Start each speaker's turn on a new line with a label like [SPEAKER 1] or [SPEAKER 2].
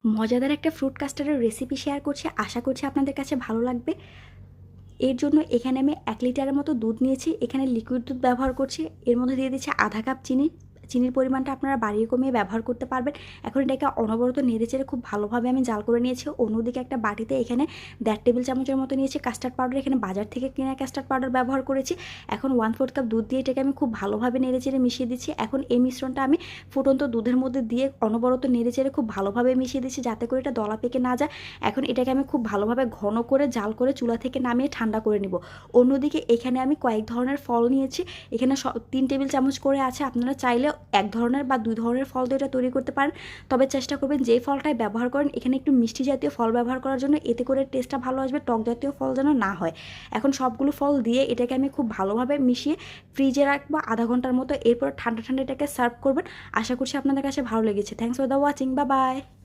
[SPEAKER 1] মজাদার একটা fruit কাস্টার্ডের recipe share করছি, আশা করছি আপনাদের কাছে ভালো লাগবে। এর জন্য এখানে আমি 1 লিটারের মতো দুধ নিয়েছি। এখানে লিকুইড দুধ ব্যবহার করছি। এর মধ্যে দিয়ে দিচ্ছি আধা কাপ চিনি। চিনির পরিমাণটা আপনারা বাড়িয়ে কমিয়ে ব্যবহার করতে পারবেন। এখন এটাকে অনবরত নেড়েচেড়ে খুব ভালোভাবে আমি জাল করে নিয়েছি। অন্যদিকে একটা বাটিতে এখানে 1.5 টেবিল চামচের মতো নিয়েছি কাস্টার্ড পাউডার। এখানে বাজার থেকে কেনা কাস্টার্ড পাউডার ব্যবহার করেছি। এখন 1/4 কাপ দুধ দিয়ে এটাকে আমি খুব ভালোভাবে নেড়েচেড়ে মিশিয়ে দিচ্ছি। এখন এই মিশ্রণটা আমি ফুটন্ত দুধের মধ্যে দিয়ে অনবরত নেড়েচেড়ে খুব ভালোভাবে মিশিয়ে দিচ্ছি, যাতে করে এটা দলা পেকে না যায়। এখন এটাকে আমি খুব ভালোভাবে ঘন করে জাল করে চুলা থেকে নামিয়ে ঠান্ডা করে নিব। অন্যদিকে এখানে আমি কয়েক ধরনের ফল নিয়েছি। এখানে 3 টেবিল চামচ করে আছে। আপনারা চাইলে 1 ধরনের বা 2 ধরনের ফল দিয়ে এটা তৈরি করতে পারেন, তবে চেষ্টা করবেন যেই ফলটাই ব্যবহার করেন এখানে একটু মিষ্টি জাতীয় ফল ব্যবহার করার জন্য, এতে করে টেস্টটা ভালো আসবে, টক জাতীয় ফল যেন না হয়। এখন সবগুলো ফল দিয়ে এটাকে আমি খুব ভালোভাবে মিশিয়ে ফ্রিজে রাখবো আধা ঘন্টার মতো। এরপর ঠান্ডা ঠান্ডা এটাকে সার্ভ করবেন। আশা করছি আপনাদের কাছে ভালো লেগেছে। Thanks for the watching, bye bye.